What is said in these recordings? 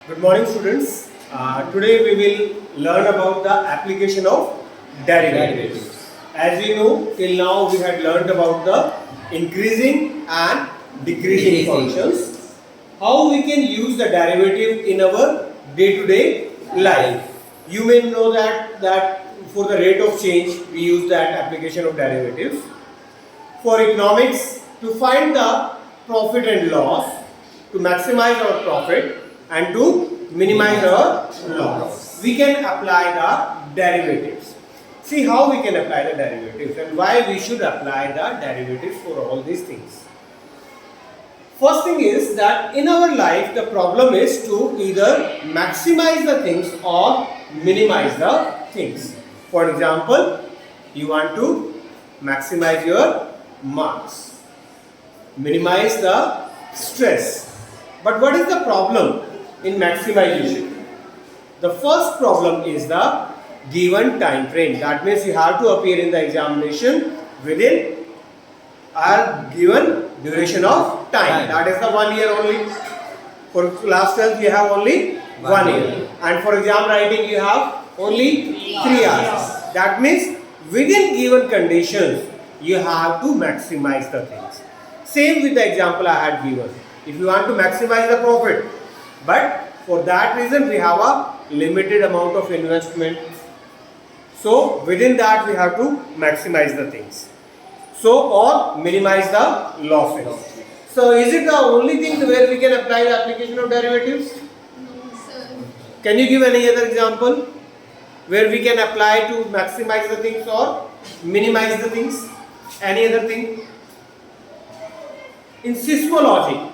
Good morning, students. Today we will learn about the application of derivatives. As we know, till now we had learned about the increasing and decreasing functions. How we can use the derivative in our day-to-day life. You may know that for the rate of change we use that application of derivatives. For economics, to find the profit and loss, to maximize our profit and to minimize our loss, we can apply the derivatives. See how we can apply the derivatives and why we should apply the derivatives for all these things. First thing is that in our life the problem is to either maximize the things or minimize the things. For example, you want to maximize your marks, minimize the stress. But what is the problem in maximization? The first problem is the given time frame. That means you have to appear in the examination within a given duration of time. That is the 1 year only. For class 12 you have only 1 year. And for exam writing you have only 3 hours. That means within given conditions you have to maximize the things. Same with the example I had given. If you want to maximize the profit, but for that reason we have a limited amount of investment. So within that we have to maximize the things. So or minimize the losses. So is it the only thing where we can apply the application of derivatives? No, sir. Can you give any other example where we can apply to maximize the things or minimize the things? Any other thing? In seismology,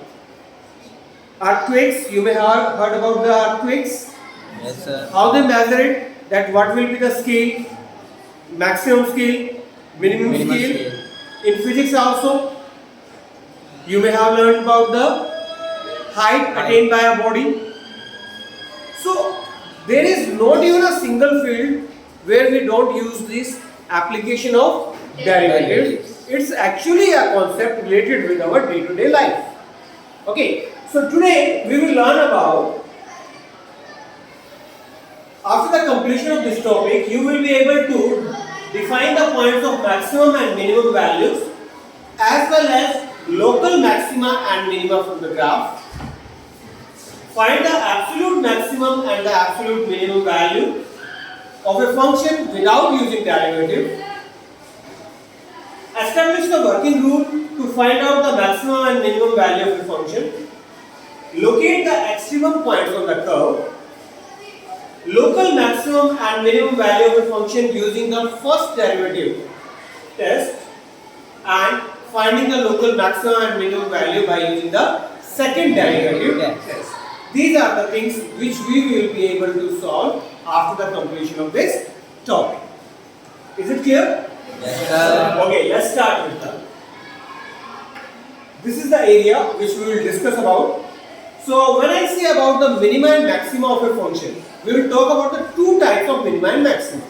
earthquakes, you may have heard about the earthquakes. Yes, sir. How they measure it? That what will be the scale? Maximum scale, minimum scale. In physics also, you may have learned about the height attained by a body. So, there is not even a single field where we don't use this application of derivatives. It's actually a concept related with our day-to-day life. Okay, so today we will learn about, after the completion of this topic, you will be able to define the points of maximum and minimum values as well as local maxima and minima from the graph. Find the absolute maximum and the absolute minimum value of a function without using derivative. Establish the working rule to find out the maximum and minimum value of a function. Locate the extremum points on the curve. Local maximum and minimum value of a function using the first derivative test, and finding the local maximum and minimum value by using the second derivative test. These are the things which we will be able to solve after the completion of this topic. Is it clear? Yes, sir. Okay, let's start with that. This is the area which we will discuss about. So when I say about the minima and maxima of a function, we will talk about the two types of minima and maxima.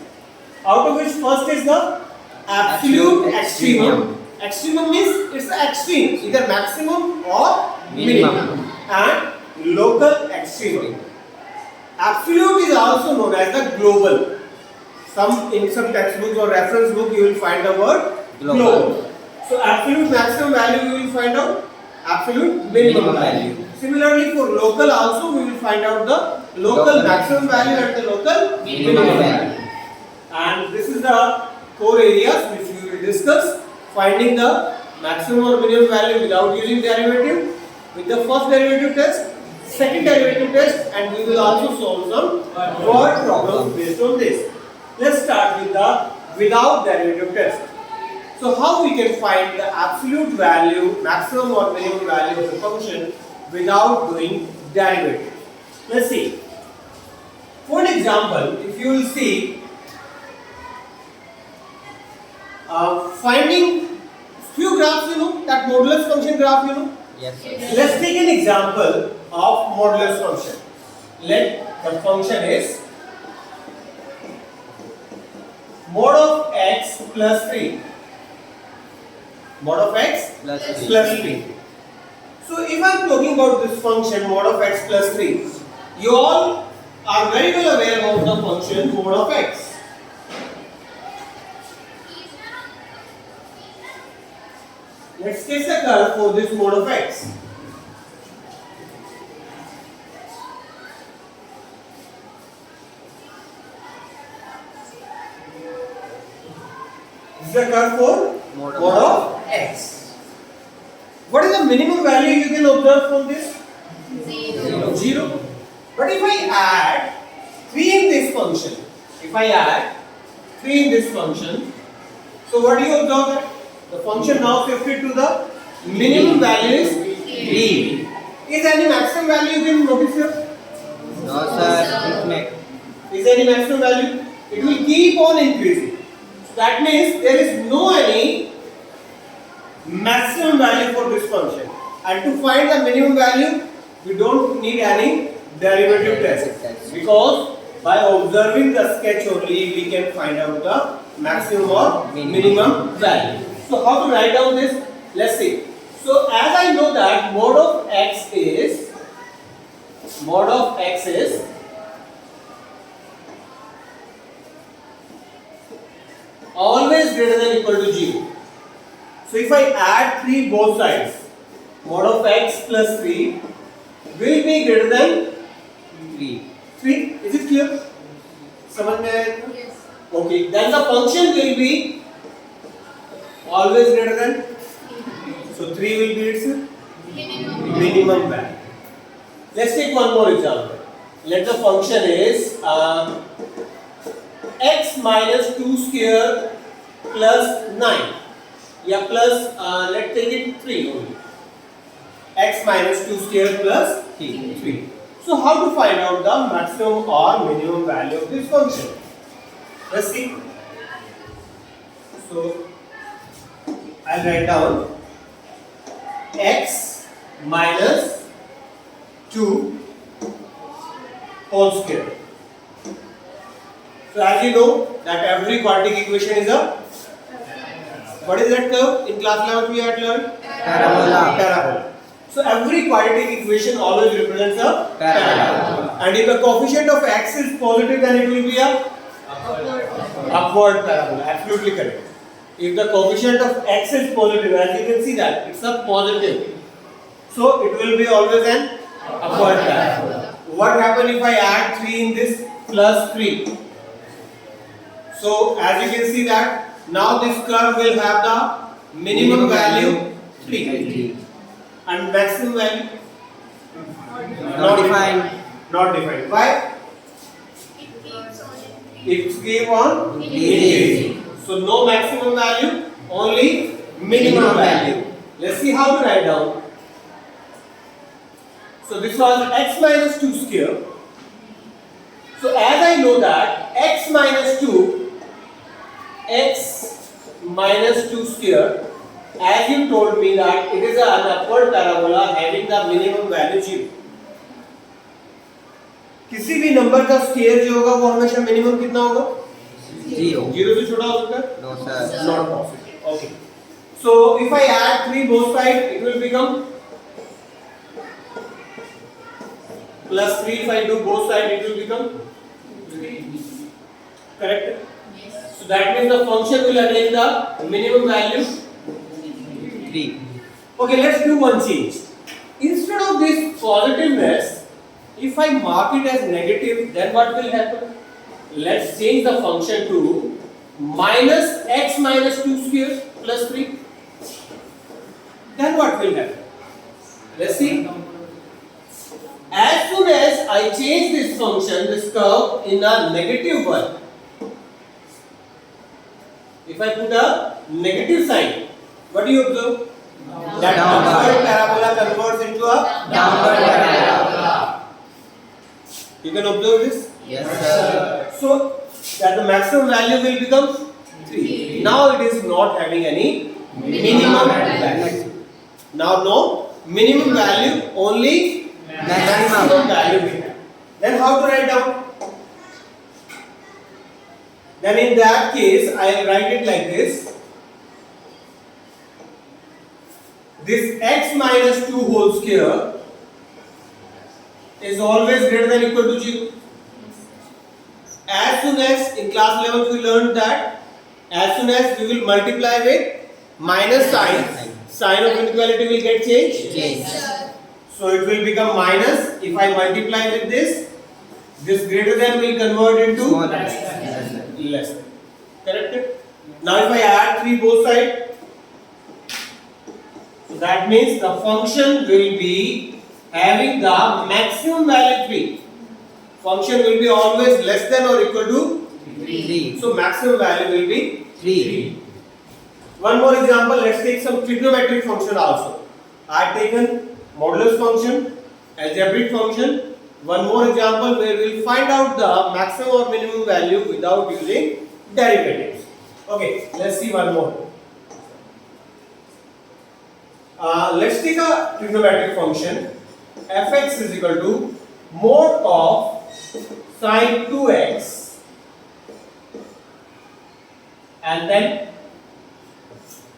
Out of which first is the absolute extremum. Extremum means it's the extreme, either maximum or minimum. And local extremum. Absolute is also known as the global. In some textbooks or reference book you will find the word global. So absolute maximum value you will find out absolute minimum value. Similarly for local also we will find out the local maximum value and the local minimum value. And this is the core areas which we will discuss. Finding the maximum or minimum value without using derivative, with the first derivative test, second derivative test, and we will also solve some word problems based on this. Let's start with the without derivative test. So how we can find the absolute value, maximum or minimum value of the function without doing derivative? Let's see. For an example, if you will see, finding few graphs, you know, that modulus function graph, you know. Yes, sir. Let's take an example of modulus function. Let the function is mod of x plus 3. Mod of x Plus 3. plus 3. So if I am talking about this function mod of x plus 3, You all are very well aware about the function mod of x. Let's sketch the curve for this mod of x. This is the curve for Mod of x. What is the minimum value you can observe from this? 0. But if I add 3 in this function, so what do you observe that? The function now shifted to the minimum value is 3. Is any maximum value you can notice here? No, sir. Infinite. Is any maximum value? It will keep on increasing. So that means there is no any maximum value for this function. And to find the minimum value, we don't need any derivative test, because by observing the sketch only we can find out the maximum or minimum value. So how to write down this? Let's see. So as I know that mod of x is always greater than equal to 0. So if I add 3 both sides, mod of x plus 3 will be greater than 3. 3. Is it clear? समझ में आया? Okay. Then the function will be always greater than. So 3 will be its minimum value. Let's take one more example. Let the function is x minus 2 square plus 9. Yeah, plus let's take it 3 only. X minus 2 square plus 3. So how to find out the maximum or minimum value of this function? Let's see. So I'll write down x minus 2 whole square. So as you know that every quadratic equation is a, what is that curve? In class 11 we had learned parabola. So every quadratic equation always represents a parabola. And if the coefficient of x is positive, then it will be a upward parabola. Absolutely correct. If the coefficient of x is positive, as you can see that it's a positive, so it will be always an upward parabola. What happens if I add 3 in this plus 3? So as you can see that now this curve will have the minimum value 3 and maximum value Not defined. not defined. Why? It keep on increasing. So no maximum value, only minimum value. Let's see how to write down. So this was x minus 2 square. So as I know that x minus 2 square, as you told me that it is an upward parabola having the minimum value 0. किसी भी number का square जो होगा वो हमेशा minimum कितना होगा? 0. 0 से छोटा हो सकता है? No, sir. Not possible. Okay. So if I add 3 both sides, it will become plus 3. If I do both sides, it will become 3. Correct? So that means the function will attain the minimum value 3. Okay, let's do one change. Instead of this positiveness, if I mark it as negative, then what will happen? Let's change the function to minus x minus 2 square plus 3. Then what will happen? Let's see. As soon as I change this function, this curve in a negative one, if I put a negative sign, what do you observe? That upward parabola converts into a Downward parabola. You can observe this. Yes, sir. So that the maximum value will become 3. Now it is not having any minimum value. Now no minimum value, only maximum value we have. Then how to write down? Then in that case I will write it like this. This x minus 2 whole square is always greater than equal to 0. As soon as in class 11 we learned that as soon as we will multiply with minus sign, sign of inequality will get changed. Change. So it will become minus. If I multiply with this greater than will convert into Smaller. less than. Correct? Now if I add 3 both sides, so that means the function will be having the maximum value 3. Function will be always less than or equal to 3. so maximum value will be 3. One more example, let's take some trigonometric function also. I have taken modulus function, algebraic function. One more example where we will find out the maximum or minimum value without using derivatives. Okay, let's see one more. Let's take a trigonometric function. Fx is equal to mod of sin 2x and then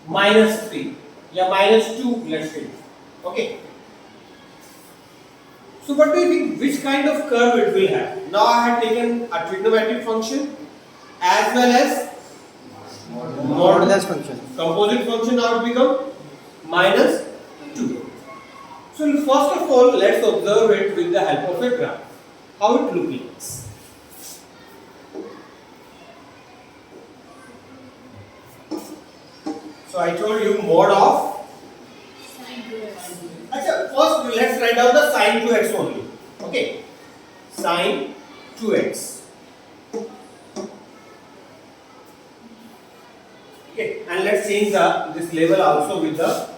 minus 3 या minus 2 let's say. Okay. So what do you think, which kind of curve it will have? Now I have taken a trigonometric function as well as Modulus function. composite function. Now it become minus 2. So first of all let's observe it with the help of a graph. How it looks like. So I told you mod of. First let's write down the sin 2x only. Okay. Sin 2x. Okay. And let's change this label also with the,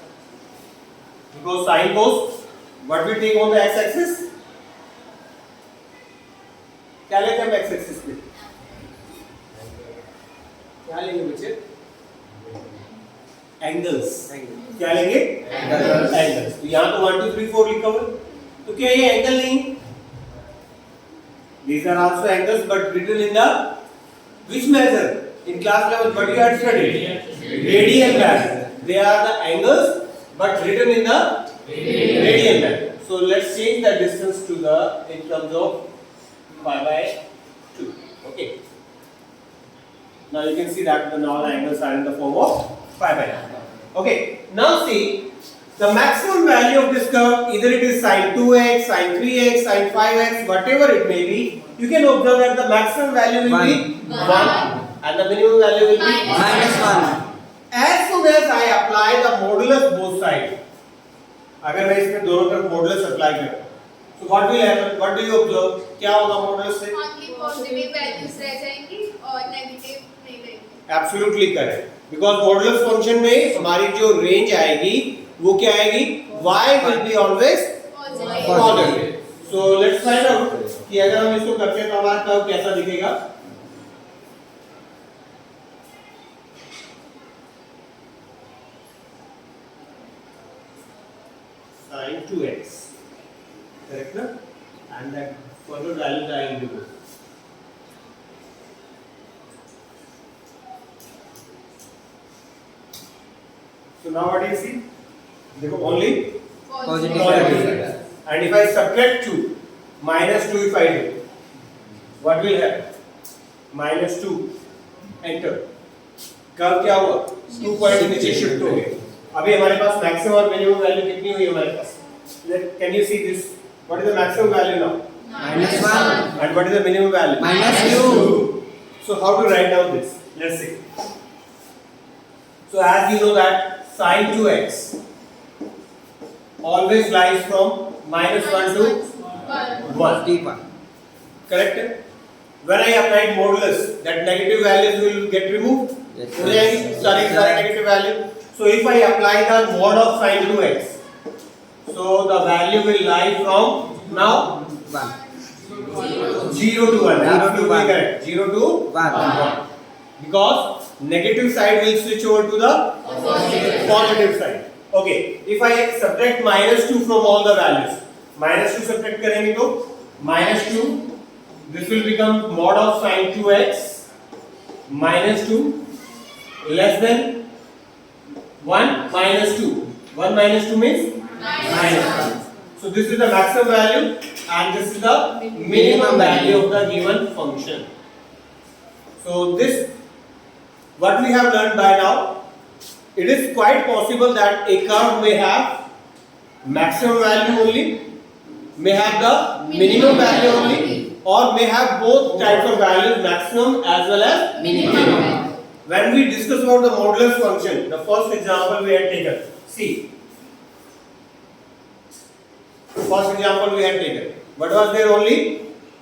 because sin cos, what we take on the x-axis? क्या लेते हैं हम x-axis पे? क्या लेंगे बच्चे? Angles. क्या लेंगे? Angles. तो यहाँ तो 1 2 3 4 लिखा हुआ है, तो क्या ये एंगल नहीं? These are also angles, but written in the which measure? In class level, what you had studied? Radian measure. They are the angles, but written in the radian measure. So let's change the distance to the in terms of pi by 2. Okay. Now you can see that now the angles are in the form of pi by 2. Okay. Now see the maximum value of this curve, either it is sin 2x, sin 3x, sin 5x, whatever it may be. You can observe that the maximum value will be 1 and the minimum value will be -1. As soon as I apply the modulus both sides, अगर मैं इसमें दोनों तरफ modulus apply करूँ, so what will happen? What do you observe? क्या होगा modulus से? Only positive values रह जाएंगी और negative नहीं रहेंगी. Absolutely correct. Because modulus function में हमारी जो range आएगी, वो क्या आएगी? Y will be always positive. So let's find out कि अगर हम इसको करते हैं तो हमारा कर्व कैसा दिखेगा? Sin 2x, correct na? And that further values I will do. So now what do you see? देखो only Positive. positive. And if I subtract 2, minus 2 if I do, what will happen? Minus 2, enter. Curve क्या हुआ? 2 point नीचे shift हो गए. अभी हमारे पास maximum और minimum value कितनी हुई हमारे पास? Can you see this? What is the maximum value now? -1. And what is the minimum value? -2. So how to write down this? Let's see. So as you know that sin 2x always lies from -1 to 1. -1. Correct? When I applied modulus, that negative values will get removed. Yes, हो जाएंगी सारी negative value. So if I apply the mod of sin 2x, so the value will lie from now 1. 0 to 1. 0 to Absolutely 1. correct. 0 to 1. 1. Because negative side will switch over to the positive side. Okay. If I subtract -2 from all the values, -2 subtract करेंगे तो -2. This will become mod of sin 2x -2 less than 1 minus 2. 1 minus 2 means -1. So this is the maximum value. and this is the minimum value of the given function. So this, what we have learned by now, it is quite possible that a curve may have maximum value only, may have the minimum value only, or may have both types of values, maximum as well as Minimum. When we discuss about the modulus function, the first example we had taken, see, first example we had taken, what was there? Only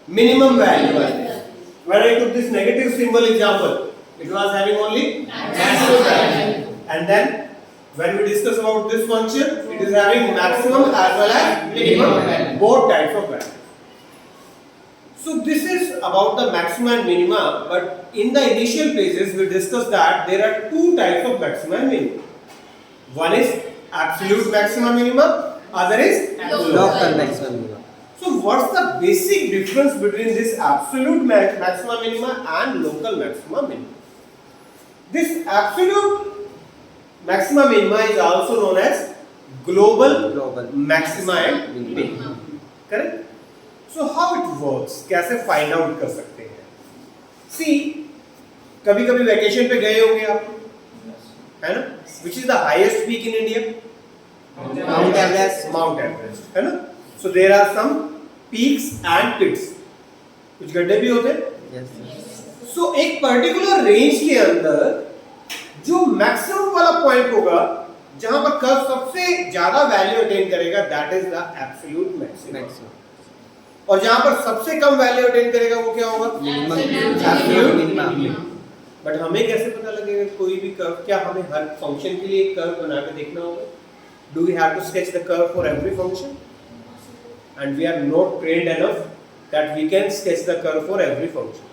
minimum value. When I took this negative symbol example, it was having only maximum value. And then when we discuss about this function, it is having maximum as well as minimum, both types of values. So this is about the maxima and minima, but in the initial phases we discussed that there are two types of maxima and minima. One is absolute maxima minima, other is Local maximum minimum. So what's the basic difference between this absolute maxima minima and local maxima minima? This absolute maxima minima is also known as global maxima and minima. Correct? So how it works? कैसे find out कर सकते हैं? See, कभी-कभी vacation पे गए होंगे आप, है ना? Which is the highest peak in India? Mount Everest. Mount Everest, है ना? So there are some peaks and pits. कुछ गड्ढे भी होते हैं? Yes. So एक particular range के अंदर जो maximum वाला point होगा, जहाँ पर कर्व सबसे ज़्यादा value attain करेगा, that is the absolute maximum. Maximum. और जहां पर सबसे कम वैल्यू अटेन करेगा वो क्या होगा? Minimum. Absolute Minimum. बट हमें कैसे पता लगेगा कोई भी कर्व? क्या हमें हर फंक्शन के लिए एक कर्व बना के देखना होगा? Do we have to sketch the curve for every function? And we are not trained enough that we can sketch the curve for every function.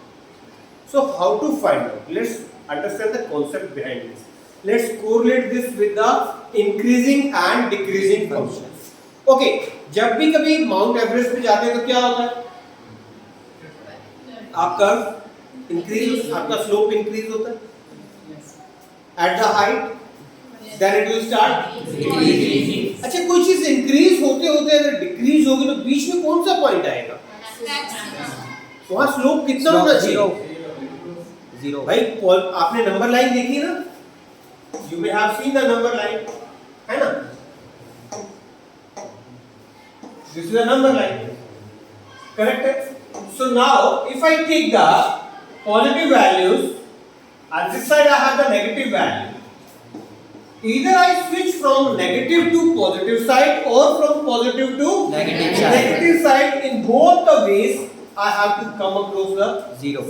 So how to find out? Let's understand the concept behind this. Let's correlate this with the increasing and decreasing function. Okay, जब भी कभी mount Everest पे जाते हैं तो क्या होता है? आपका इंक्रीज, आपका स्लोप इंक्रीज होता है at the height, then it will start decreasing. अच्छा, कोई चीज इंक्रीज होते होते अगर डिक्रीज होगी तो बीच में कौन सा पॉइंट आएगा? वहां स्लोप कितना होना चाहिए? Zero. भाई आपने नंबर लाइन देखी है ना? You may have seen the number line, है ना? This is a number line, correct? So now, if I take the positive values, on this side I have the negative value. Either I switch from negative to positive side or from positive to Negative side. negative side. In both the ways, I have to come across the Zero.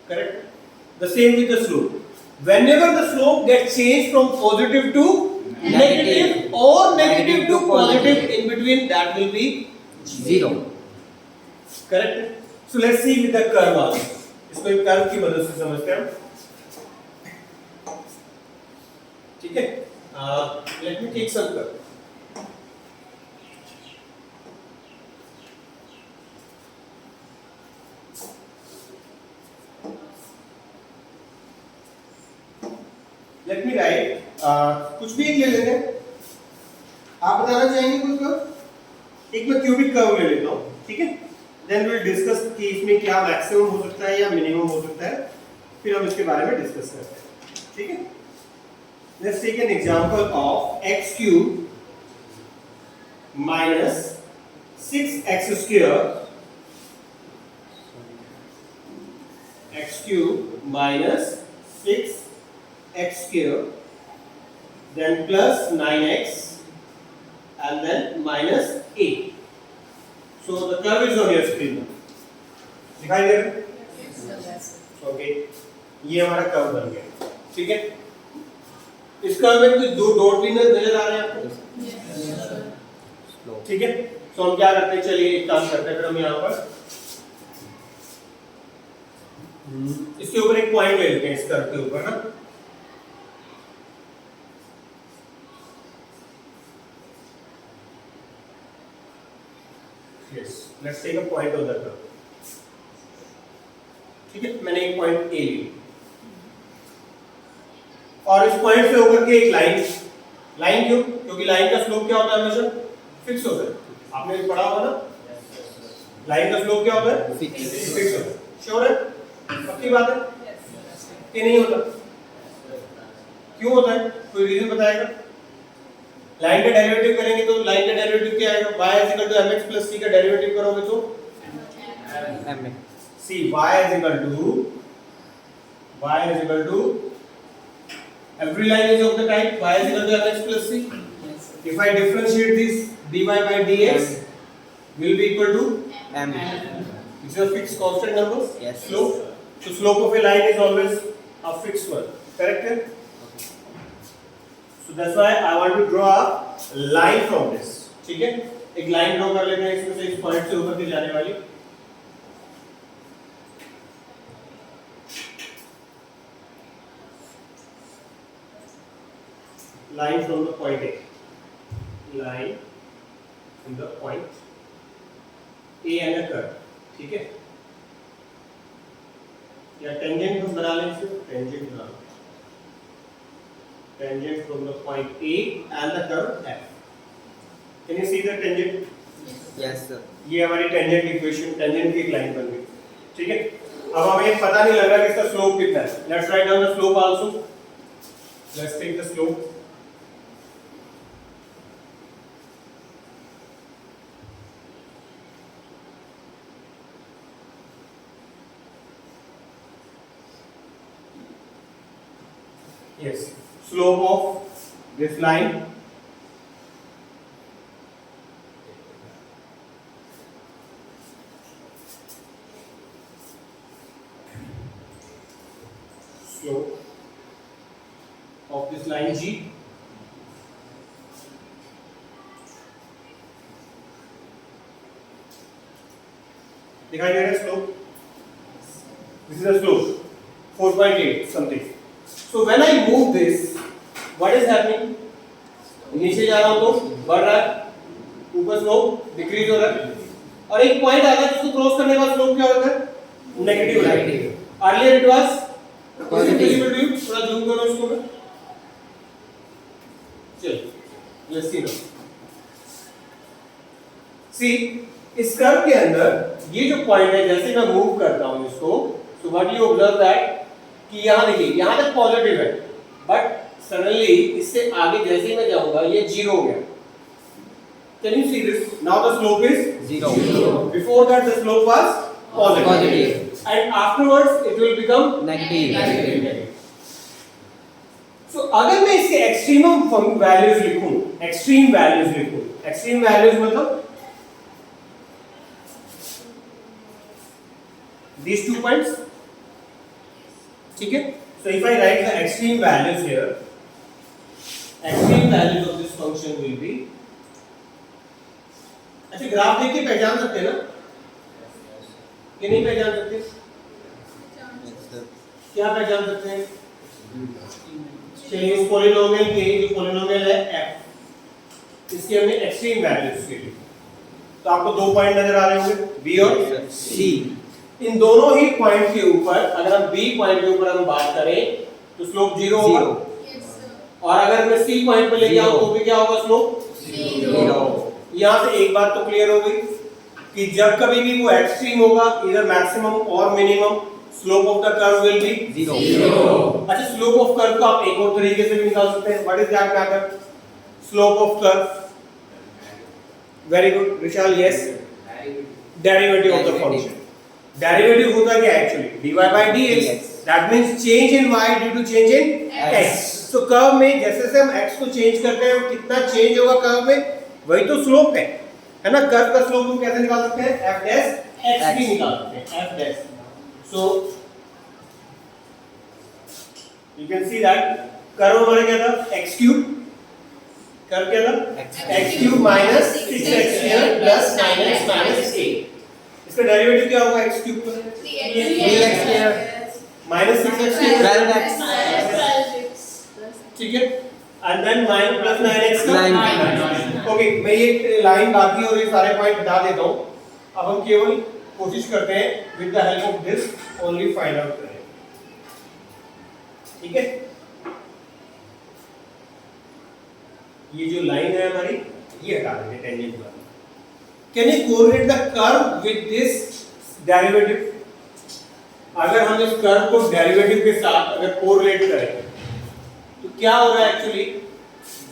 correct. The same with the slope. Whenever the slope gets changed from positive to negative or negative to positive, in between that will be Zero. correct. So let's see with the curve also. इसको एक curve की मदद से समझते हैं. ठीक है? Let me take some curve. Let me write. कुछ भी एक ले लेते हैं. आप बताना चाहेंगे कोई कर्व? एक मैं क्यूबिक कर्व ले लेता हूँ, ठीक है? Then we'll discuss कि इसमें क्या मैक्सिमम हो सकता है या मिनिमम हो सकता है, फिर हम इसके बारे में डिस्कस करते हैं, ठीक है? Let's take an example of x cube minus 6x square, x cube minus 6x square, then plus 9x and then minus 8. So the curve is on your screen now. दिखाई दे रहा है? ओके, ये हमारा curve बन गया, ठीक है? इस कर्व में कुछ दो डॉट भी नजर आ रहे हैं आपको? ठीक है? तो हम क्या करते हैं, चलिए एक काम करते हैं, फिर हम यहाँ पर इसके ऊपर एक पॉइंट ले लेते हैं, इस कर्व के ऊपर ना. Yes, let's take a point on the curve. ठीक है, मैंने एक पॉइंट ए ली और इस पॉइंट से होकर के एक लाइन क्यों? क्योंकि लाइन का स्लोप क्या होता है? हमेशा फिक्स होता है. आपने भी पढ़ा होगा ना, लाइन का स्लोप क्या होता है? Fixed. फिक्स होता है। श्योर है? पक्की बात है कि नहीं होता? क्यों होता है? कोई रीजन बताएगा? लाइन का डेरिवेटिव करेंगे तो लाइन का डेरिवेटिव क्या आएगा? y = mx + c का डेरिवेटिव करोगे तो see y = every line is of the type y = mx + c. If I differentiate this dy by dx will be equal to M. which is a fixed constant number. Yes. Slope. So slope of a line is always a fixed one. Correct? So that's why I want to draw a line from this. ठीक है? एक line draw कर लेते हैं इसमें से इस point से ऊपर की जाने वाली. Line from the point A. Line from the point A and a curve. ठीक है? या टेंजेंट हम बना लें इसको, टेंजेंट बना लें. Tangent from the point A and the curve F. Can you see the tangent? Yes, sir. ये हमारी टेंजेंट इक्वेशन, टेंजेंट की एक लाइन बन गई. ठीक है? अब हमें पता नहीं लग रहा कि इसका स्लोप कितना है. Let's write down the slope also. Let's take the slope. Yes. Slope of this line line G. दिखाई दे रहा है slope. This is a slope 4.8 something. So when I move this, what is happening? नीचे जा रहा हूं तो बढ़ रहा है, ऊपर स्लोप डिक्रीज हो रहा है, और एक पॉइंट आता है जिसको क्रॉस करने के बाद स्लोप क्या होता है? नेगेटिव होता है. Earlier it was positive. थोड़ा जूम करो इसको. चल लेट्स सी नाउ. सी इस कर्व के अंदर ये जो पॉइंट है, जैसे मैं मूव करता हूं इसको, so what you observe that कि यहां देखिए यहां तक पॉजिटिव है, बट सडनली इससे आगे जैसे ही मैं जाऊंगा ये जीरो हो गया. Can you see this? Now the slope is Zero. Before that the slope was positive and afterwards it will become Negative. So अगर मैं इसके एक्सट्रीम वैल्यूज लिखूं, एक्सट्रीम वैल्यूज मतलब these 2 points. ठीक है? So if I write the extreme values here, extreme values of this function will be. अच्छा graph देख के पहचान सकते हैं ना कि नहीं पहचान सकते? क्या पहचान सकते हैं? चलिए इस पॉलिनोमियल के जो पॉलिनोमियल है f, इसके हमने एक्सट्रीम वैल्यूज के लिए, तो आपको 2 पॉइंट नजर आ रहे होंगे b और c. इन दोनों ही पॉइंट के ऊपर अगर हम b पॉइंट के ऊपर हम बात करें तो स्लोप 0 होगा. और अगर मैं c पॉइंट पे ले जाऊं तो भी क्या होगा? स्लोप 0. यहां से एक बात तो क्लियर हो गई कि जब कभी भी वो एक्सट्रीम होगा, इधर मैक्सिमम और minimum, slope of the curve will be 0. अच्छा स्लोप ऑफ कर्व को आप एक और तरीके से भी निकाल सकते हैं. What is that method? Slope of curve. Very good Vishal. Yes, derivative of the function. Derivative होता क्या है actually? dy by dx. That means change in y due to change in x. So curve में जैसे जैसे हम x को change करते हैं कितना चेंज होगा कर्व में, वही तो स्लोप है ना. कर्व का स्लोप हम कैसे निकाल सकते हैं? f डैश x भी निकाल सकते हैं. f dash. So you can see that curve हमारा क्या था? x cube. कर्व क्या था? x cube minus 6x square plus 9x minus 8. इसका डेरिवेटिव क्या होगा? x क्यूब का 3x square minus 6x square 12x. ठीक है. And then minus plus 9x का 9. ओके. मैं ये लाइन बाकी और ये सारे पॉइंट बता देता हूं. अब हम केवल कोशिश करते हैं with the help of this only find out करें. ठीक है. ये जो लाइन है हमारी, ये हटा देंगे टेंजेंट वाली. Can you correlate the curve with this derivative? अगर हम इस कर्व को डेरिवेटिव के साथ अगर कोरिलेट करें तो क्या हो रहा है एक्चुअली,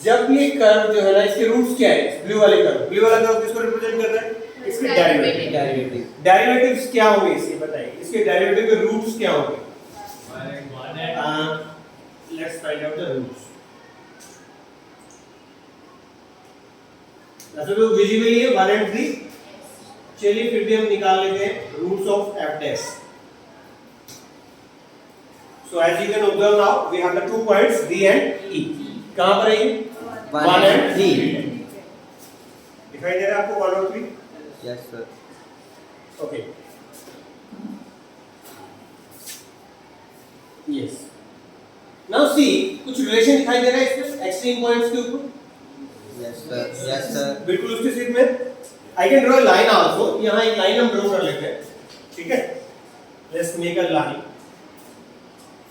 जब ये कर्व जो है ना, इसके रूट्स क्या है? ब्लू वाले कर्व, ब्लू वाला कर्व किसको रिप्रेजेंट कर रहा है? इसके डेरिवेटिव। डेरिवेटिव डेरिवेटिव्स क्या होंगे इसके बताइए, इसके डेरिवेटिव के रूट्स क्या होंगे? Let's find out the roots. वैसे तो विजिबल है 1 and 3, चलिए फिर भी हम निकाल लेते हैं roots of f dash. So as you can observe now, we have the 2 points D and E. कहाँ पर है ये? 1 and 3. दिखाई दे रहा है आपको 1 और 3? Yes sir Okay. Yes. Now see, कुछ रिलेशन दिखाई दे रहा है इसमें एक्सट्रीम पॉइंट्स के ऊपर? यस सर बिल्कुल उसके सीध में। I can draw a line also. यहाँ एक लाइन हम ड्रॉ कर लेते हैं, ठीक है? Let's make a line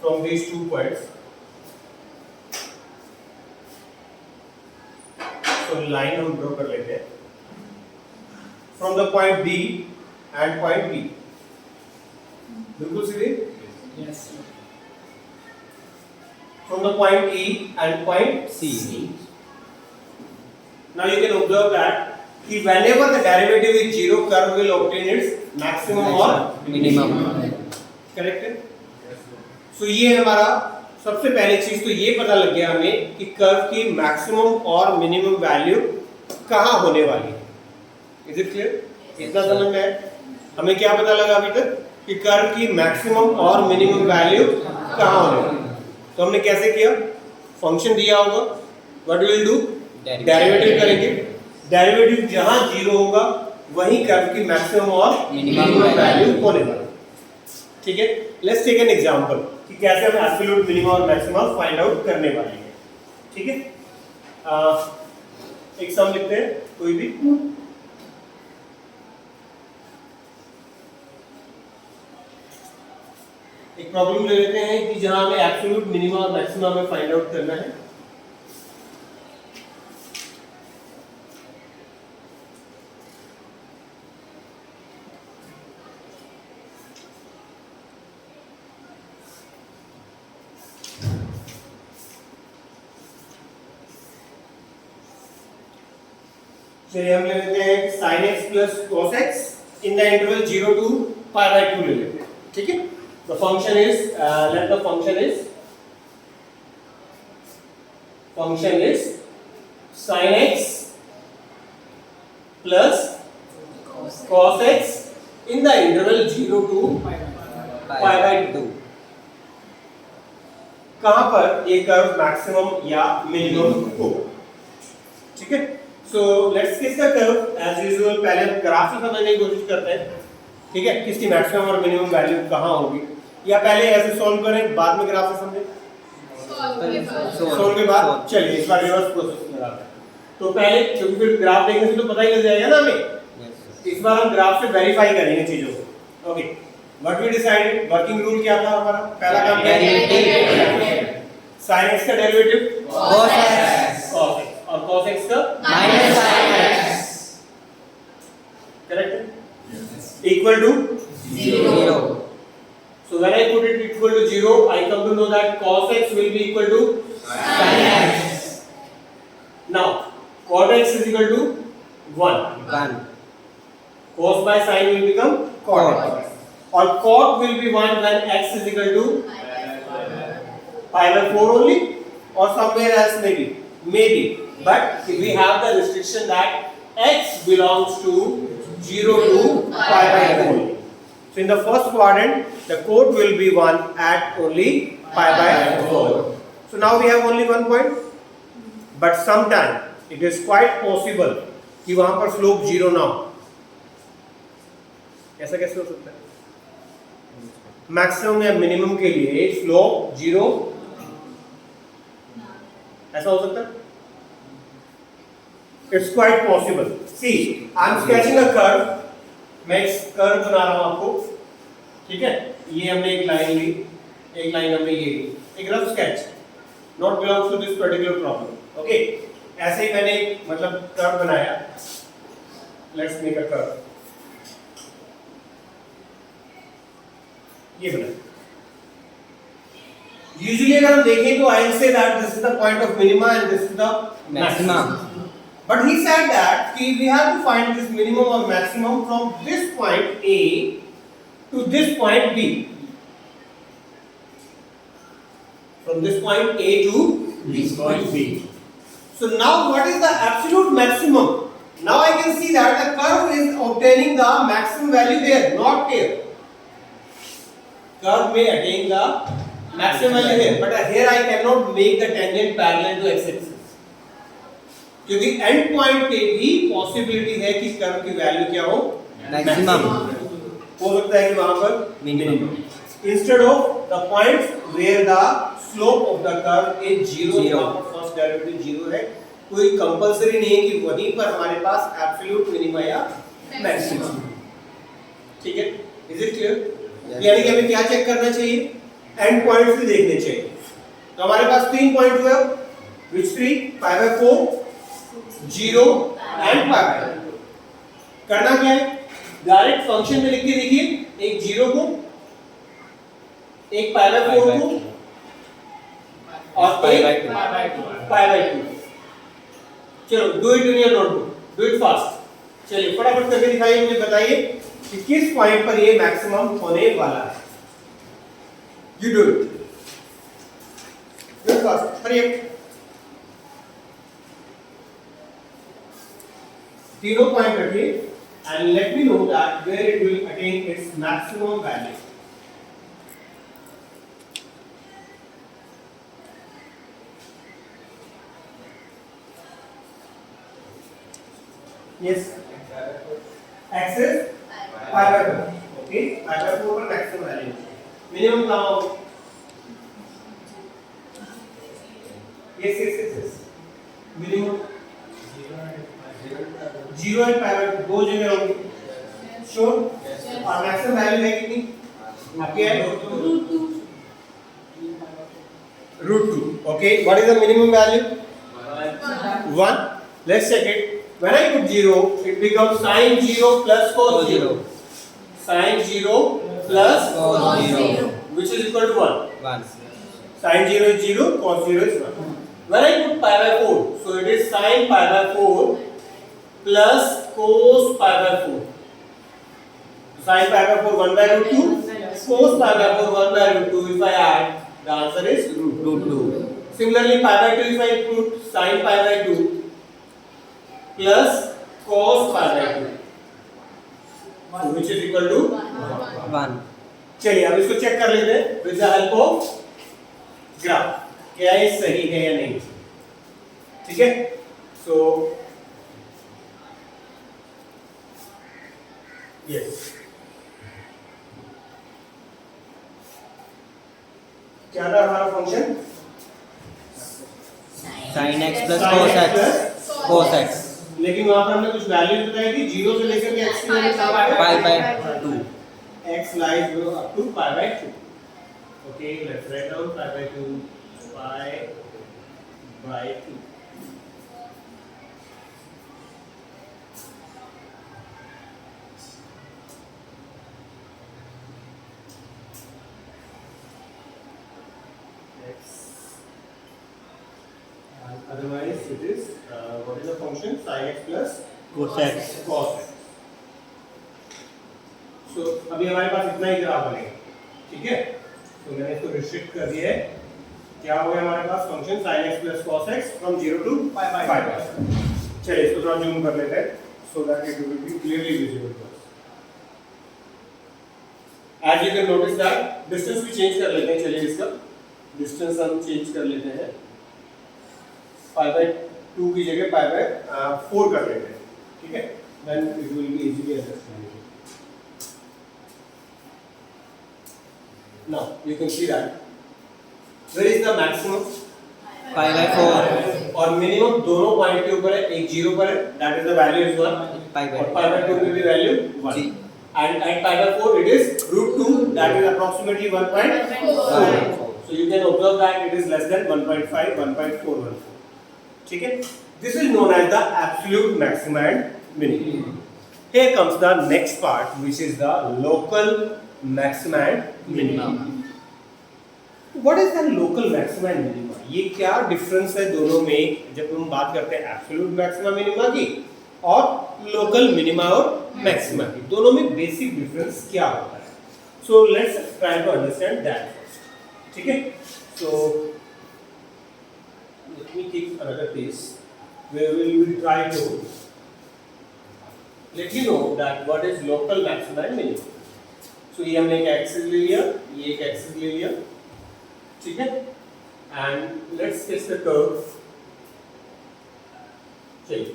from these 2 points. So line हम ड्रॉ कर लेते हैं from the point D and point B. बिल्कुल सीधे? Yes From the point E and point C Now you can observe that कि whenever the derivative is 0, curve will obtain its maximum or minimum correct है? So ये हमारा सबसे पहली चीज तो ये पता लग गया हमें कि कर्व की मैक्सिमम और मिनिमम वैल्यू कहाँ होने वाली है। Is it clear? इतना समझ में है? हमें क्या पता लगा अभी तक कि कर्व की मैक्सिमम और मिनिमम वैल्यू कहाँ होने वाली है। तो हमने कैसे किया? फंक्शन दिया होगा, व्हाट विल डू? डेरिवेटिव करेंगे। डेरिवेटिव जहां 0 होगा वहीं कर्व की मैक्सिमम और मिनिमम वैल्यू होने वाली है। ठीक है, लेट्स टेक एन एग्जांपल कि कैसे हम एब्सोल्यूट मिनिमम और मैक्सिमम फाइंड आउट करने वाले हैं। ठीक है, एक सम लिखते हैं कोई भी। एक प्रॉब्लम ले लेते हैं कि जहां हमें एब्सोल्यूट मिनिमम और मैक्सिमम में फाइंड आउट करना है। चलिए हम ले लेते हैं sin x plus cos x in the interval 0 to pi by 2 ले लेते हैं। ठीक है, the function is let the function is sin x plus cos x in the interval 0 to pi by 2। कहां पर ये कर्व मैक्सिमम या minimum हो। ठीक है, सो लेट्स किस का कर्व एज यूजुअल पहले हम ग्राफ से समझने की कोशिश करते हैं। ठीक है, किसकी मैक्सिमम और मिनिमम वैल्यू कहां होगी, या पहले ऐसे सॉल्व करें बाद में ग्राफ से समझें? सॉल्व के बाद चलिए इस बार रिवर्स प्रोसेस में आते हैं। तो पहले क्योंकि फिर ग्राफ देखने से तो पता ही लग जाएगा ना हमें। इस बार हम ग्राफ से वेरीफाई करेंगे चीजों को। Okay, what we decided, working rule क्या था हमारा? पहला काम क्या है? sin x का derivative cos x cos x और cos x का माइनस sin x करेक्ट है, equal to 0 so when I put it equal to 0 I come to know that cos x will be equal to sin x now cot x is equal to 1, 1 cos by sin will become cot x और cot will be 1 when x is equal to pi by 4 only or somewhere else maybe but we have the restriction that x belongs to 0 to pi by 4 only. So in the first quadrant the cot will be 1 at only pi by 4. So now we have only one point but sometime it is quite possible कि वहां पर slope 0 ना हो। ऐसा कैसे हो सकता है? मैक्सिमम या मिनिमम के लिए स्लोप 0 ऐसा हो सकता है? It's quite possible. See, I'm sketching a curve. मैं एक कर्व बना रहा हूं आपको। ठीक है, ये हमने एक लाइन ली, एक लाइन हमने ये ली, एक rough sketch, not belongs to this particular problem. Okay, ऐसे ही मैंने मतलब कर्व बनाया। Let's make a curve. ये बना. Usually अगर हम देखें तो I'll say that this is the point of minima and this is the Maximum. But he said that we have to find this minimum or maximum from this point A to this point B. From this point A to this point B. So now what is the absolute maximum? Now I can see that the curve is obtaining the maximum value there, not here. Curve may attain the maximum value here, but here I cannot make the tangent parallel to x-axis. क्योंकि and point पे भी possibility है कि curve की value क्या हो, Maximum. हो सकता है कि वहां पर Minimum. Instead of the points where the slope of the curve is zero, Zero. First derivative zero है, कोई कंपलसरी नहीं है कि वहीं पर हमारे पास एब्सोल्यूट मिनिमा या मैक्सिमम. ठीक है, इज इट क्लियर? Yes. यानी कि हमें क्या चेक करना चाहिए, एंड पॉइंट्स भी देखने चाहिए. तो हमारे पास 3 पॉइंट हुए, व्हिच 3 π/4 0 एंड π/2. करना क्या है, डायरेक्ट फंक्शन में लिख के देखिए, एक 0 को, एक π/4 को और एक π/2. चलो do it in your notebook, do it fast. चलिए फटाफट करके दिखाइए, मुझे बताइए कि किस पॉइंट पर ये मैक्सिमम होने वाला है. You do it, do it fast, hurry up. तीनों पॉइंट रखिए and let me know that where it will attain its maximum value. Yes. Axis π/4. Okay. π/4 पर मैक्सिमम वैल्यू. मिनिमम कहाँ हो? Yes. मिनिमम 0 एंड π/2 दो जगह होंगे. श्योर? और maximum value है कितनी? आपकी है √2. Okay. What is the minimum value? 1. Let's check it. When I put 0, it becomes sin 0 plus cos 0. Sin 0 plus Cos 0. which is equal to 1. 1. Sin 0 is 0, cos 0 is 1. When I put π/4, so it is sin π/4 plus cos π/4. Sin π/4 1/√2, cos π/4 1/√2. If I add, the answer is √2. Similarly, π/2 if I put sin π/2 plus cos π/2, so which is equal to 1. चलिए अब इसको check कर लेते हैं with the help of graph, क्या ये सही है या नहीं. ठीक है, सो यस, क्या था हमारा function? Sin x plus cos x. Cos x. लेकिन वहां पर हमने कुछ वैल्यू बताई थी, 0 से लेकर के x π/2. x lies up to π/2. Okay, let's write down π/2. π/2. Otherwise it is what is the function? Sin x plus Cos x. cos x. So अभी हमारे पास इतना ही ग्राफ बनेगा. ठीक है, तो मैंने इसको रिस्ट्रिक्ट कर दिया है. क्या हो गया हमारे पास function sin x plus cos x from 0 to π/2. चलिए इसको थोड़ा जूम कर लेते हैं so that it will be clearly visible to us. As you can notice that distance भी चेंज कर लेते हैं. चलिए इसका डिस्टेंस हम चेंज कर लेते हैं, π/2 की जगह π/4 कर लेते हैं. ठीक है, then it will be easily understandable. Now you can see that where is the maximum? π/4. और मिनिमम दोनों पॉइंट के ऊपर है, एक 0 पर है, that is the value is 1, और π/2 पे भी value 1. Ji. And at π/4 it is √2, that is approximately 1.4. So you can observe that it is less than 1.5, 1.414. ठीक है, this is known as the absolute maximum and minimum. here comes the next part, which is the local maxima and minima. What is the local maxima and minima? ये क्या difference है दोनों में जब हम बात करते हैं एब्सोल्यूट मैक्सिमा मिनिमा की और लोकल मिनिमा और मैक्सिमा की, दोनों में बेसिक डिफरेंस क्या होता है? So let's try to understand that first. ठीक है, सो let me take another piece where we will try to let you know that what is local maxima and minimum. So ये हमने एक एक्सिस ले लिया, ये एक एक्सिस ले लिया, ठीक है, and let's sketch the curve. चलिए,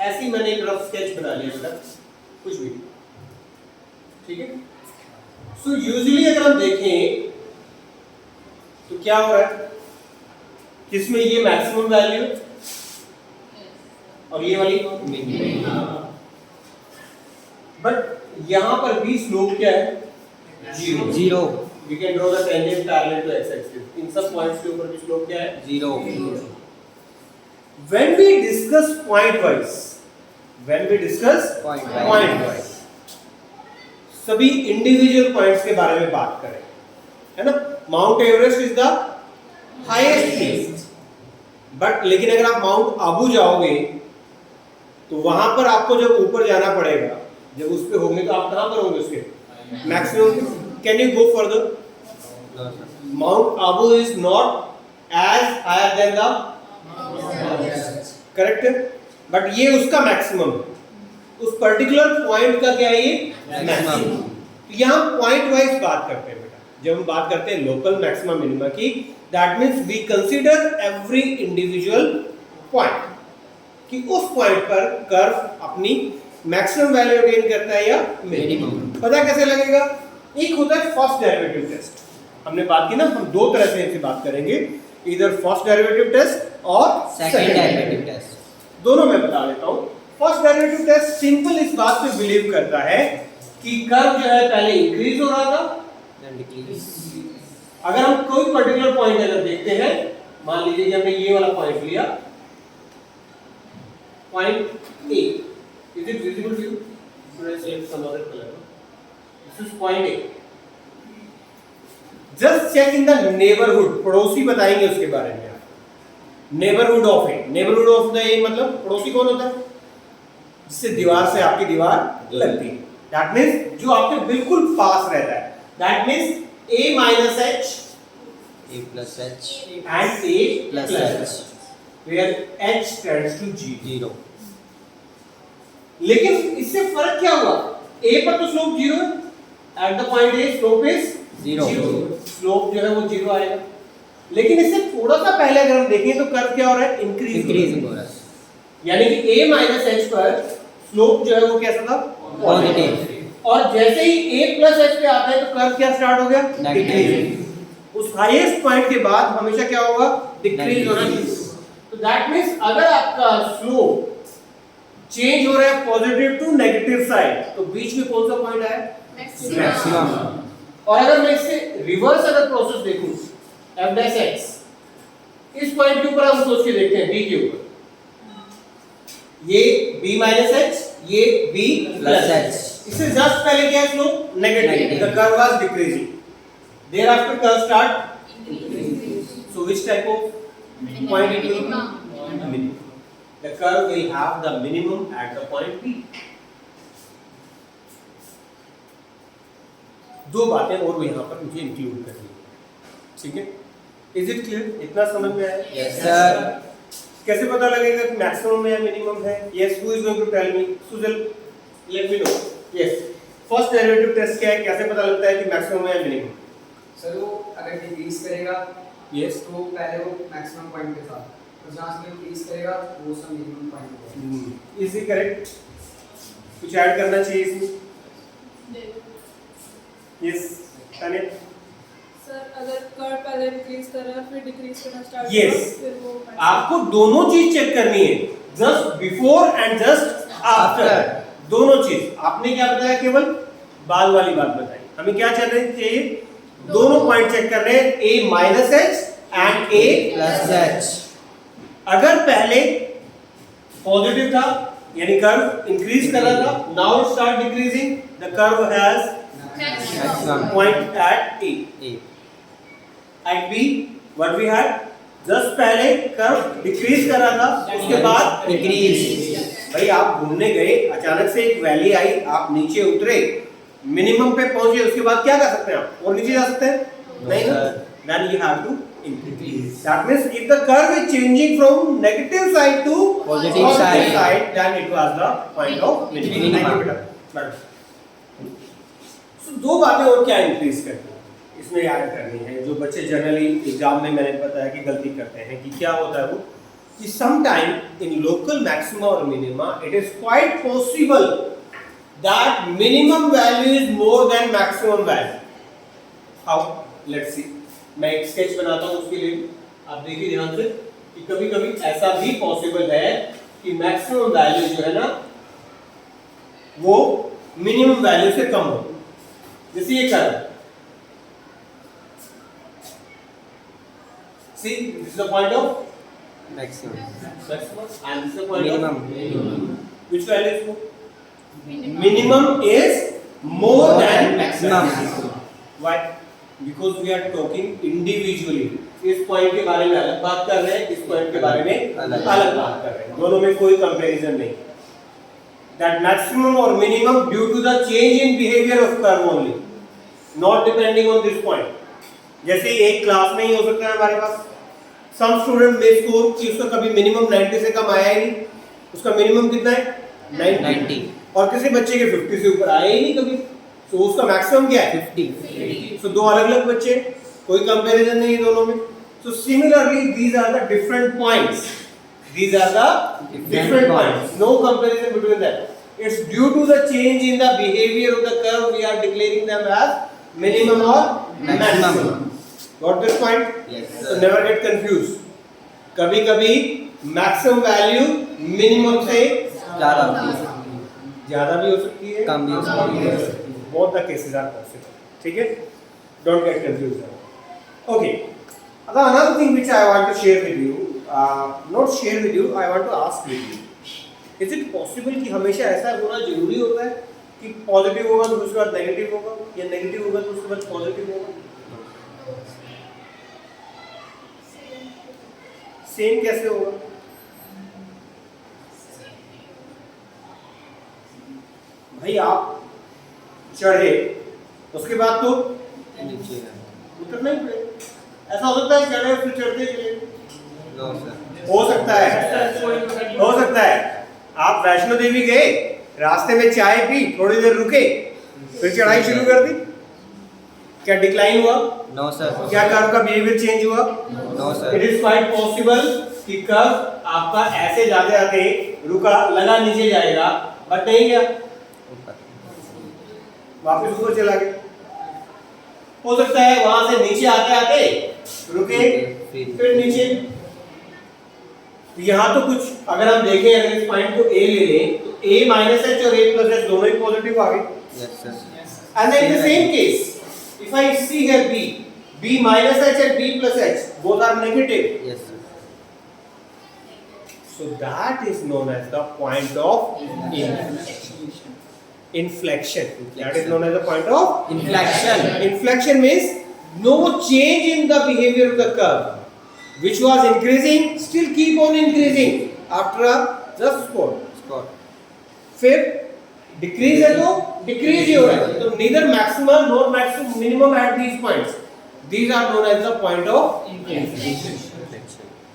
ऐसी मैंने एक रफ स्केच बना लिया बेटा, कुछ भी, ठीक है. सो यूजुअली अगर हम देखें तो क्या हो रहा है, किसमें ये मैक्सिमम वैल्यू और ये वाली मिनिमम, बट यहां पर भी स्लोप क्या है? Zero. We can draw the tangent parallel to X axis. इन सब पॉइंट्स के ऊपर भी स्लोप क्या है? Zero. When we discuss point wise, सभी इंडिविजुअल पॉइंट्स के बारे में बात करें, है ना. Mount Everest is the highest peak, but लेकिन अगर आप माउंट आबू जाओगे तो वहां पर आपको जब ऊपर जाना पड़ेगा, जब उस पे होंगे तो आप कहां पर होंगे? उसके maximum. Can you go further? Mount Abu is not as higher than the, correct, but ये उसका मैक्सिमम है. उस पर्टिकुलर पॉइंट का क्या है? ये मैक्सिमम. तो यहां पॉइंट वाइज बात करते हैं बेटा. जब हम बात करते हैं लोकल मैक्सिमा मिनिमा की, that means we consider every individual point कि उस पॉइंट पर कर्व अपनी मैक्सिमम वैल्यू अटेन करता है या मिनिमम. पता कैसे लगेगा? एक होता है फर्स्ट डेरिवेटिव टेस्ट, हमने बात की ना, हम दो तरह से इनसे बात करेंगे, इधर फर्स्ट डेरिवेटिव टेस्ट और सेकंड डेरिवेटिव टेस्ट. दोनों मैं बता देता हूं. फर्स्ट डेरिवेटिव टेस्ट सिंपल इस बात पे बिलीव करता है कि कर्व जो है पहले इंक्रीज हो रहा था, अगर हम कोई पर्टिकुलर पॉइंट अगर देखते हैं, मान लीजिए कि हमने ये वाला पॉइंट लिया, point A, is it visible to you? Select some other colour. This is point A. Just check in the neighbourhood, पड़ोसी बताएंगे उसके बारे में. Neighbourhood of A, neighbourhood of the A मतलब पड़ोसी कौन होता है? जिससे दीवार से आपकी दीवार लगती है. दैट मींस जो आपके बिल्कुल पास रहता है. That means a minus h, a plus h and a plus h, where h tends to 0. लेकिन इससे फर्क क्या हुआ? a पर तो स्लोप 0 है, at the point a slope is 0. Slope जो है वो 0 आएगा. लेकिन इससे थोड़ा सा पहले अगर हम देखें तो कर्व क्या हो रहा है? इंक्रीज हो रहा है. यानी कि a minus h पर स्लोप जो है वो कैसा था? पॉजिटिव. और जैसे ही a plus h पे आता है तो कर्व क्या स्टार्ट हो गया? नेगेटिव. उस हाईएस्ट पॉइंट के बाद हमेशा क्या होगा? डिक्रीज होना शुरू. तो दैट मींस अगर आपका स्लोप चेंज हो रहा है पॉजिटिव टू नेगेटिव साइड, तो बीच में कौन सा पॉइंट है? मैक्सिमम. और अगर मैं इससे रिवर्स अगर प्रोसेस देखूं, f dash x, इस पॉइंट के ऊपर हम सोच के देखते हैं b के ऊपर, ये b minus h, ये b plus h. इससे जस्ट पहले क्या है? Slope negative. The curve was decreasing. Thereafter curve start increasing. So which type of point it will? Minimum. The curve will have the minimum at the point P. दो बातें और यहां पर मुझे इंक्लूड करनी है, ठीक है? Is it clear? इतना समझ में आया? Yes sir. कैसे पता लगेगा कि मैक्सिमम है या मिनिमम है? Yes, who is going to tell me? Sujal, let me know. Yes, first derivative test क्या है? कैसे पता लगता है कि मैक्सिमम है या मिनिमम? सर वो अगर डिक्रीज करेगा, यस, तो पहले वो मैक्सिमम पॉइंट पे था, तो जहां से इंक्रीज करेगा वो सब मिनिमम पॉइंट होगा. Is it correct? कुछ ऐड करना चाहिए इसमें? यस, तानिया. सर अगर कर्व पहले इंक्रीज कर रहा है फिर डिक्रीज करना स्टार्ट Yes. फिर वो आपको दोनों चीज चेक करनी है, just before and just after. दोनों चीज. आपने क्या बताया? केवल बाद वाली बात बताई. हमें क्या चाहिए? दोनों पॉइंट चेक कर रहे हैं, a minus h and a plus h. अगर पहले पॉजिटिव था यानी कर्व इंक्रीज कर रहा था, now it start decreasing, the curve has Maximum. Point at A. A. At B what we had, just पहले कर्व डिक्रीज कर रहा था, उसके बाद Increase. भाई आप घूमने गए, अचानक से एक वैली आई, आप नीचे उतरे, मिनिमम पे पहुंचे, उसके बाद क्या कर सकते हैं आप, और नीचे जा सकते हैं? नहीं ना, then you have to increase. That means if the curve is changing from negative side to Positive side, then it was the point of minimum. Minimum. Thank you बेटा. So दो बातें और क्या इंक्रीज करती हैं इसमें याद करनी है, जो बच्चे जनरली एग्जाम में मैंने बताया कि गलती करते हैं, कि क्या होता है वो, कि sometime in local maxima or minima it is quite possible that minimum value is more than maximum value. How? Let's see. मैं एक स्केच बनाता हूँ उसके लिए, आप देखिए ध्यान से कि कभी कभी ऐसा भी पॉसिबल है कि मैक्सिमम वैल्यू जो है ना वो मिनिमम वैल्यू से कम हो, जैसे ये कर see this is the point of Maximum. maximum and this is the point Minimum. of which value is more? Minimum is more than maximum. Why? Because we are talking individually. इस point के बारे में अलग बात कर रहे हैं, इस पॉइंट के बारे में अलग बात कर रहे हैं, दोनों में कोई कंपैरिजन नहीं. That maximum or minimum due to the change in behavior of curve only, not depending on this point. जैसे एक क्लास में ही हो सकता है हमारे पास, some student may score कि उसका कभी मिनिमम 90 से कम आया ही नहीं, उसका मिनिमम कितना है 90, और किसी बच्चे के 50 से ऊपर आया ही नहीं कभी, तो उसका मैक्सिमम क्या है 50. सो दो अलग अलग बच्चे, कोई कंपैरिजन नहीं है दोनों में. So similarly these are the different points, these are the different points, no comparison between them. It's due to the change in the behavior of the curve we are declaring them as minimum or maximum. Got this point? Yes, So sir. never get confused. कभी कभी maximum value minimum से ज़्यादा होती है, ज्यादा भी हो सकती है, कम भी हो सकती है. both the cases are possible. ठीक है, don't get confused. Okay, another thing which I want to share with you, not share with you, I want to ask with you, is it possible कि हमेशा ऐसा होना जरूरी होता है कि पॉजिटिव होगा तो उसके बाद नेगेटिव होगा, या नेगेटिव होगा तो उसके बाद पॉजिटिव होगा? सेम कैसे होगा? भाई आप चढ़े, उसके बाद तो नीचे उतरना ही पड़ेगा. ऐसा हो सकता है चढ़े फिर चढ़ते चले? No sir. हो सकता है, हो सकता है. आप वैष्णो देवी गए, रास्ते में चाय पी, थोड़ी देर रुके, फिर चढ़ाई शुरू कर दी, क्या डिक्लाइन हुआ? No sir. क्या कर्व का बिहेवियर चेंज हुआ? No sir. It is quite possible कि कर्व आपका ऐसे जाते जाते रुका, लगा नीचे जाएगा, बट नहीं गया, वापस ऊपर चला गया. हो सकता है वहां से नीचे आते आते रुके, फिर नीचे. तो यहाँ तो कुछ अगर हम देखें, अगर इस पॉइंट को A ले लें तो A माइनस एच और A प्लस एच दोनों ही पॉजिटिव आ गए. Yes, sir. And in the same case, if I see here B, B minus H and B plus H, both are negative. Yes, sir. So that is known as the point of inflection. That is known as the point of Inflection. inflection means no change in the behavior of the curve, which was increasing, still keep on increasing after a just spot. Spot. फिर decrease है तो decrease ही हो रहा है, तो neither maximum nor maximum minimum at these points. These are known as the point of inflection.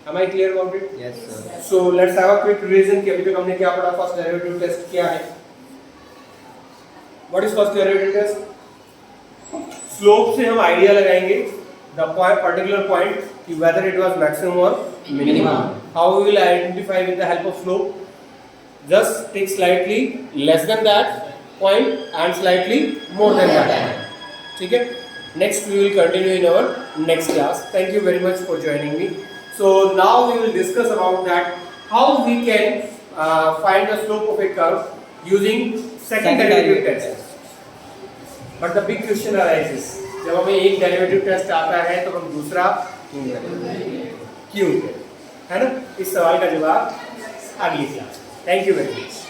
Am I clear about it? Yes, sir. So let's have a quick revision कि अभी तक हमने क्या पढ़ा. फर्स्ट डेरिवेटिव टेस्ट क्या है? What is first derivative test? Slope से हम आइडिया लगाएंगे the point, particular point कि whether it was maximum or minimum. How we will identify with the help of slope? Just take slightly less than that point and slightly more than that point. ठीक है? Next we will continue in our next class. Thank you very much for joining me. So now we will discuss about that how we can find the slope of a curve using second derivative test. But the big question arises, जब हमें एक derivative test आता है तो हम दूसरा क्यों करें? क्यों करें? है ना? इस सवाल का जवाब अगली class. Thank you very much.